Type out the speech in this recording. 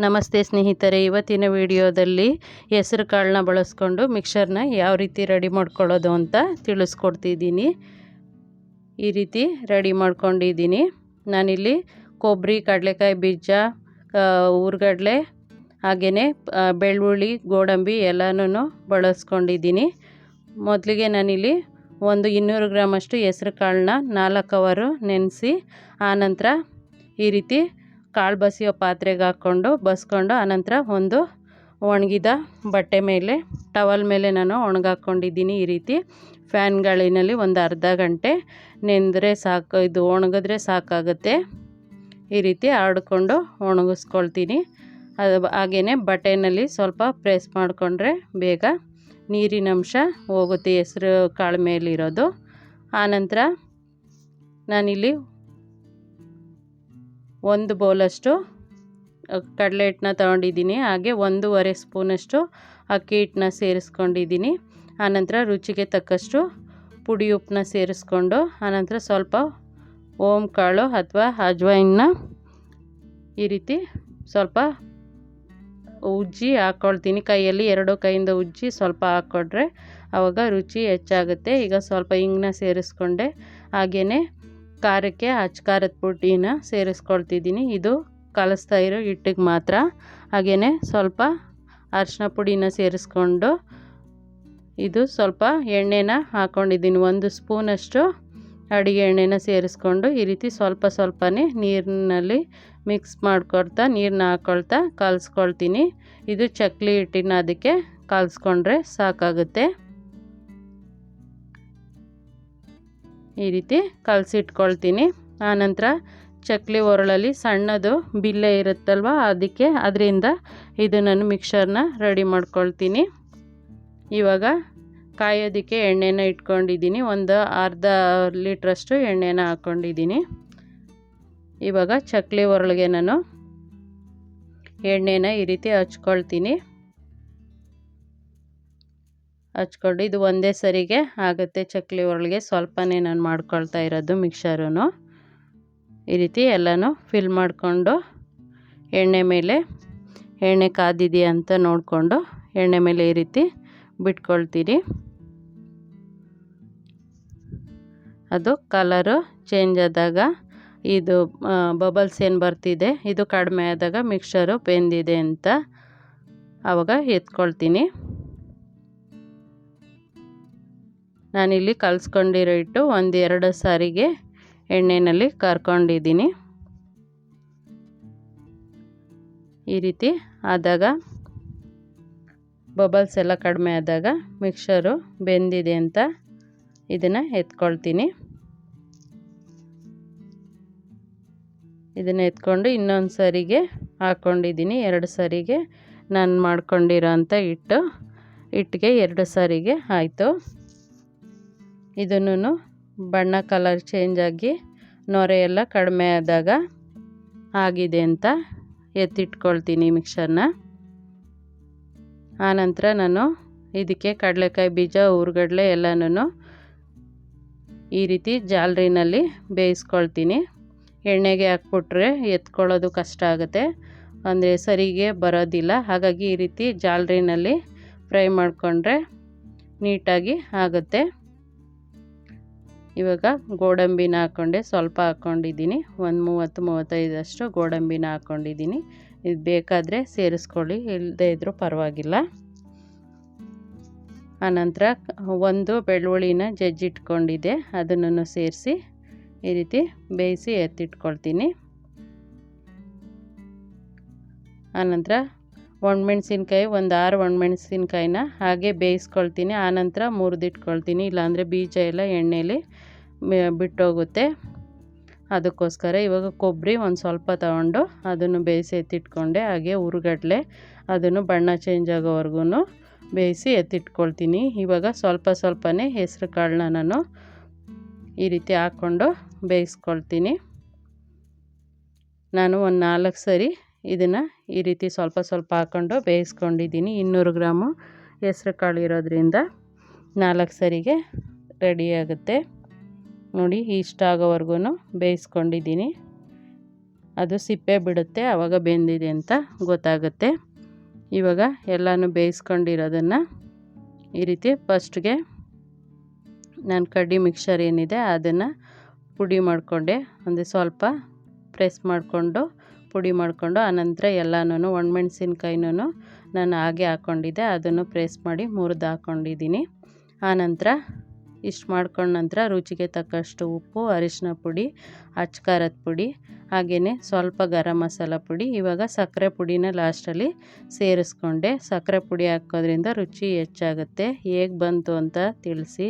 ನಮಸ್ತೆ ಸ್ನೇಹಿತರೆ, ಇವತ್ತಿನ ವಿಡಿಯೋದಲ್ಲಿ ಹೆಸರು ಕಾಳನ್ನ ಬಳಸ್ಕೊಂಡು ಮಿಕ್ಸರ್ನ ಯಾವ ರೀತಿ ರೆಡಿ ಮಾಡ್ಕೊಳ್ಳೋದು ಅಂತ ತಿಳಿಸ್ಕೊಡ್ತಿದ್ದೀನಿ. ಈ ರೀತಿ ರೆಡಿ ಮಾಡ್ಕೊಂಡಿದ್ದೀನಿ. ನಾನಿಲ್ಲಿ ಕೊಬ್ಬರಿ, ಕಡಲೆಕಾಯಿ ಬೀಜ, ಹುರ್ಗಡ್ಲೆ, ಹಾಗೆಯೇ ಬೆಳ್ಳುಳ್ಳಿ, ಗೋಡಂಬಿ ಎಲ್ಲನೂ ಬಳಸ್ಕೊಂಡಿದ್ದೀನಿ. ಮೊದಲಿಗೆ ನಾನಿಲ್ಲಿ ಒಂದು 200 ಗ್ರಾಮಷ್ಟು ಹೆಸರು ಕಾಳನ್ನ 4 ಅವರು ನೆನೆಸಿ ಆನಂತರ ಈ ರೀತಿ ಕಾಳು ಬಸಿಯೋ ಪಾತ್ರೆಗೆ ಹಾಕ್ಕೊಂಡು ಬಸ್ಕೊಂಡು ಆನಂತರ ಒಂದು ಒಣಗಿದ ಬಟ್ಟೆ ಮೇಲೆ ಟವಲ್ ಮೇಲೆ ನಾನು ಒಣಗಾಕೊಂಡಿದ್ದೀನಿ. ಈ ರೀತಿ ಫ್ಯಾನ್ ಗಾಳಿನಲ್ಲಿ ಒಂದು ಅರ್ಧ ಗಂಟೆ ನೆಂದರೆ ಸಾಕು, ಇದು ಒಣಗಿದ್ರೆ ಸಾಕಾಗುತ್ತೆ. ಈ ರೀತಿ ಆಡಿಕೊಂಡು ಒಣಗಿಸ್ಕೊಳ್ತೀನಿ. ಅದು ಹಾಗೆಯೇ ಬಟ್ಟೆನಲ್ಲಿ ಸ್ವಲ್ಪ ಪ್ರೆಸ್ ಮಾಡಿಕೊಂಡ್ರೆ ಬೇಗ ನೀರಿನಂಶ ಹೋಗುತ್ತೆ ಹೆಸರು ಕಾಳು ಮೇಲಿರೋದು. ಆನಂತರ ನಾನಿಲ್ಲಿ 1 ಬೌಲಷ್ಟು ಕಡಲೆ ಹಿಟ್ಟನ್ನ ತಗೊಂಡಿದ್ದೀನಿ. ಹಾಗೆ 1.5 ಸ್ಪೂನಷ್ಟು ಅಕ್ಕಿ ಹಿಟ್ಟನ್ನ ಸೇರಿಸ್ಕೊಂಡಿದ್ದೀನಿ. ಆನಂತರ ರುಚಿಗೆ ತಕ್ಕಷ್ಟು ಪುಡಿ ಉಪ್ಪನ್ನ ಸೇರಿಸ್ಕೊಂಡು ಆನಂತರ ಸ್ವಲ್ಪ ಓಮ್ ಕಾಳು ಅಥವಾ ಅಜ್ವೈನ್ನ ಈ ರೀತಿ ಸ್ವಲ್ಪ ಉಜ್ಜಿ ಹಾಕ್ಕೊಳ್ತೀನಿ. ಕೈಯಲ್ಲಿ 2 ಕೈಯಿಂದ ಉಜ್ಜಿ ಸ್ವಲ್ಪ ಹಾಕ್ಕೊಂಡ್ರೆ ಆವಾಗ ರುಚಿ ಹೆಚ್ಚಾಗುತ್ತೆ. ಈಗ ಸ್ವಲ್ಪ ಹಿಂಗನ್ನ ಸೇರಿಸ್ಕೊಂಡೆ. ಹಾಗೆಯೇ ಖಾರಕ್ಕೆ ಖಾರದ ಪುಡಿನ ಸೇರಿಸ್ಕೊಳ್ತಿದ್ದೀನಿ. ಇದು ಕಲಿಸ್ತಾ ಇರೋ ಹಿಟ್ಟಿಗೆ ಮಾತ್ರ. ಹಾಗೆಯೇ ಸ್ವಲ್ಪ ಅರಿಶಿನ ಪುಡಿನ ಸೇರಿಸ್ಕೊಂಡು ಇದು ಸ್ವಲ್ಪ ಎಣ್ಣೆನ ಹಾಕ್ಕೊಂಡಿದ್ದೀನಿ. 1 ಸ್ಪೂನಷ್ಟು ಅಡುಗೆ ಎಣ್ಣೆನ ಸೇರಿಸ್ಕೊಂಡು ಈ ರೀತಿ ಸ್ವಲ್ಪ ಸ್ವಲ್ಪನೇ ನೀರಿನಲ್ಲಿ ಮಿಕ್ಸ್ ಮಾಡ್ಕೊಳ್ತಾ ನೀರನ್ನ ಹಾಕ್ಕೊಳ್ತಾ ಕಲಿಸ್ಕೊಳ್ತೀನಿ. ಇದು ಚಕ್ಲಿ ಹಿಟ್ಟಿನ ಅದಕ್ಕೆ ಕಲಿಸ್ಕೊಂಡ್ರೆ ಸಾಕಾಗುತ್ತೆ. ಈ ರೀತಿ ಕಲಸಿಟ್ಕೊಳ್ತೀನಿ. ಆನಂತರ ಚಕ್ಲಿ ಒರಳಲ್ಲಿ ಸಣ್ಣದು ಬಿಲ್ಲೆ ಇರುತ್ತಲ್ವ, ಅದರಿಂದ ಇದು ನಾನು ಮಿಕ್ಸರ್ನ ರೆಡಿ ಮಾಡ್ಕೊಳ್ತೀನಿ. ಇವಾಗ ಕಾಯೋದಕ್ಕೆ ಎಣ್ಣೆನ ಇಟ್ಕೊಂಡಿದ್ದೀನಿ. ಒಂದು ಅರ್ಧ ಲೀಟ್ರಷ್ಟು ಎಣ್ಣೆನ ಹಾಕ್ಕೊಂಡಿದ್ದೀನಿ. ಇವಾಗ ಚಕ್ಲಿ ಒರಳಿಗೆ ನಾನು ಎಣ್ಣೆನ ಈ ರೀತಿ ಹಚ್ಕೊಳ್ತೀನಿ. ಹಚ್ಕೊಂಡು ಇದು ಒಂದೇ ಸರಿಗೆ ಆಗುತ್ತೆ. ಚಕ್ಲಿ ಒರಳಿಗೆ ಸ್ವಲ್ಪನೇ ನಾನು ಮಾಡ್ಕೊಳ್ತಾ ಇರೋದು ಮಿಕ್ಸರೂ. ಈ ರೀತಿ ಎಲ್ಲನೂ ಫಿಲ್ ಮಾಡಿಕೊಂಡು ಎಣ್ಣೆ ಕಾದಿದೆಯಾ ಅಂತ ನೋಡಿಕೊಂಡು ಎಣ್ಣೆ ಮೇಲೆ ಈ ರೀತಿ ಬಿಟ್ಕೊಳ್ತೀನಿ. ಅದು ಕಲರು ಚೇಂಜ್ ಆದಾಗ ಇದು ಬಬಲ್ಸ್ ಏನು ಬರ್ತಿದೆ ಇದು ಕಡಿಮೆ ಆದಾಗ ಮಿಕ್ಸರು ಬೆಂದಿದೆ ಅಂತ ಆವಾಗ ಎತ್ಕೊಳ್ತೀನಿ. ನಾನಿಲ್ಲಿ ಕಲಿಸ್ಕೊಂಡಿರೋ ಹಿಟ್ಟು 1-2 ಸಾರಿಗೆ ಎಣ್ಣೆಯಲ್ಲಿ ಕರ್ಕೊಂಡಿದ್ದೀನಿ. ಈ ರೀತಿ ಆದಾಗ ಬಬಲ್ಸ್ ಎಲ್ಲ ಕಡಿಮೆ ಆದಾಗ ಮಿಕ್ಸರು ಬೆಂದಿದೆ ಅಂತ ಇದನ್ನು ಎತ್ಕೊಳ್ತೀನಿ. ಇದನ್ನು ಎತ್ಕೊಂಡು ಇನ್ನೊಂದು ಸರಿಗೆ ಹಾಕ್ಕೊಂಡಿದ್ದೀನಿ. 2 ಸಾರಿಗೆ ನಾನು ಮಾಡ್ಕೊಂಡಿರೋ ಅಂಥ ಹಿಟ್ಟಿಗೆ 2 ಸಾರಿಗೆ ಆಯಿತು. ಇದನ್ನು ಬಣ್ಣ ಕಲರ್ ಚೇಂಜ್ ಆಗಿ ನೊರೆ ಎಲ್ಲ ಕಡಿಮೆ ಆದಾಗ ಆಗಿದೆ ಅಂತ ಎತ್ತಿಟ್ಕೊಳ್ತೀನಿ ಮಿಕ್ಸರ್ನ. ಆನಂತರ ನಾನು ಇದಕ್ಕೆ ಕಡಲೆಕಾಯಿ ಬೀಜ, ಹುರ್ಗಡ್ಲೆ ಎಲ್ಲನೂ ಈ ರೀತಿ ಜಾಲರಿನಲ್ಲಿ ಬೇಯಿಸ್ಕೊಳ್ತೀನಿ. ಎಣ್ಣೆಗೆ ಹಾಕ್ಬಿಟ್ರೆ ಎತ್ಕೊಳ್ಳೋದು ಕಷ್ಟ ಆಗುತ್ತೆ, ಅಂದರೆ ಸರಿಗೆ ಬರೋದಿಲ್ಲ. ಹಾಗಾಗಿ ಈ ರೀತಿ ಜಾಲರಿನಲ್ಲಿ ಫ್ರೈ ಮಾಡಿಕೊಂಡ್ರೆ ನೀಟಾಗಿ ಆಗುತ್ತೆ. ಇವಾಗ ಗೋಡಂಬಿನ ಹಾಕ್ಕೊಂಡೆ, ಸ್ವಲ್ಪ ಹಾಕ್ಕೊಂಡಿದ್ದೀನಿ. ಒಂದು 30-35 ಗೋಡಂಬಿನ ಹಾಕ್ಕೊಂಡಿದ್ದೀನಿ. ಇದು ಬೇಕಾದರೆ ಸೇರಿಸ್ಕೊಳ್ಳಿ, ಇಲ್ಲದೇ ಇದ್ದರೂ ಪರವಾಗಿಲ್ಲ. ಆನಂತರ 1 ಬೆಳ್ಳುಳ್ಳಿನ ಜಜ್ಜಿಟ್ಕೊಂಡಿದ್ದೆ, ಅದನ್ನು ಸೇರಿಸಿ ಈ ರೀತಿ ಬೇಯಿಸಿ ಎತ್ತಿಟ್ಕೊಳ್ತೀನಿ. ಆನಂತರ ಒಣಮೆಣಸಿನ್ಕಾಯಿ 6 ಒಣಮೆಣಸಿನ್ಕಾಯಿನ ಹಾಗೆ ಬೇಯಿಸ್ಕೊಳ್ತೀನಿ. ಆನಂತರ ಮುರಿದಿಟ್ಕೊಳ್ತೀನಿ, ಇಲ್ಲಾಂದರೆ ಬೀಜ ಎಲ್ಲ ಎಣ್ಣೆಯಲ್ಲಿ ಬಿಟ್ಟೋಗುತ್ತೆ. ಅದಕ್ಕೋಸ್ಕರ ಇವಾಗ ಕೊಬ್ಬರಿ ಒಂದು ಸ್ವಲ್ಪ ತಗೊಂಡು ಅದನ್ನು ಬೇಯಿಸಿ ಎತ್ತಿಟ್ಕೊಂಡೆ. ಹಾಗೆ ಹುರ್ಗಡ್ಲೆ ಅದನ್ನು ಬಣ್ಣ ಚೇಂಜ್ ಆಗೋವರೆಗೂ ಬೇಯಿಸಿ ಎತ್ತಿಟ್ಕೊಳ್ತೀನಿ. ಇವಾಗ ಸ್ವಲ್ಪನೇ ಹೆಸರು ಕಾಳನ್ನ ನಾನು ಈ ರೀತಿ ಹಾಕ್ಕೊಂಡು ಬೇಯಿಸ್ಕೊಳ್ತೀನಿ. ನಾನು ಒಂದು 4 ಸರಿ ಇದನ್ನು ಈ ರೀತಿ ಸ್ವಲ್ಪ ಹಾಕ್ಕೊಂಡು ಬೇಯಿಸ್ಕೊಂಡಿದ್ದೀನಿ. 200 ಗ್ರಾಮು ಹೆಸರು ಕಾಳು ಇರೋದ್ರಿಂದ 4 ಸರಿಗೆ ರೆಡಿಯಾಗುತ್ತೆ. ನೋಡಿ, ಇಷ್ಟ ಆಗೋವರೆಗೂ ಬೇಯಿಸ್ಕೊಂಡಿದ್ದೀನಿ. ಅದು ಸಿಪ್ಪೆ ಬಿಡುತ್ತೆ, ಆವಾಗ ಬೆಂದಿದೆ ಅಂತ ಗೊತ್ತಾಗುತ್ತೆ. ಇವಾಗ ಎಲ್ಲನೂ ಬೇಯಿಸ್ಕೊಂಡಿರೋದನ್ನು ಈ ರೀತಿ ಫಸ್ಟ್ಗೆ ನಾನು ಕಡ್ಡಿ ಮಿಕ್ಸರ್ ಏನಿದೆ ಅದನ್ನು ಪುಡಿ ಮಾಡಿಕೊಂಡೆ. ಒಂದು ಸ್ವಲ್ಪ ಪ್ರೆಸ್ ಮಾಡಿಕೊಂಡು ಪುಡಿ ಮಾಡಿಕೊಂಡು ಆನಂತರ ಎಲ್ಲನೂ ಒಣಮೆಣ್ಸಿನ್ಕಾಯಿನೂ ನಾನು ಹಾಗೆ ಹಾಕ್ಕೊಂಡಿದ್ದೆ, ಅದನ್ನು ಪ್ರೆಸ್ ಮಾಡಿ ಮುರಿದು ಹಾಕ್ಕೊಂಡಿದ್ದೀನಿ. ಆನಂತರ ಇಷ್ಟು ಮಾಡ್ಕೊಂಡ ನಂತರ ರುಚಿಗೆ ತಕ್ಕಷ್ಟು ಉಪ್ಪು, ಅರಿಶಿನ ಪುಡಿ, ಅಚ್ಚ ಖಾರದ ಪುಡಿ, ಹಾಗೆಯೇ ಸ್ವಲ್ಪ ಗರಂ ಮಸಾಲ ಪುಡಿ. ಇವಾಗ ಸಕ್ಕರೆ ಪುಡಿನ ಲಾಸ್ಟಲ್ಲಿ ಸೇರಿಸ್ಕೊಂಡೆ. ಸಕ್ಕರೆ ಪುಡಿ ಹಾಕೋದ್ರಿಂದ ರುಚಿ ಹೆಚ್ಚಾಗುತ್ತೆ. ಹೇಗೆ ಬಂತು ಅಂತ ತಿಳಿಸಿ.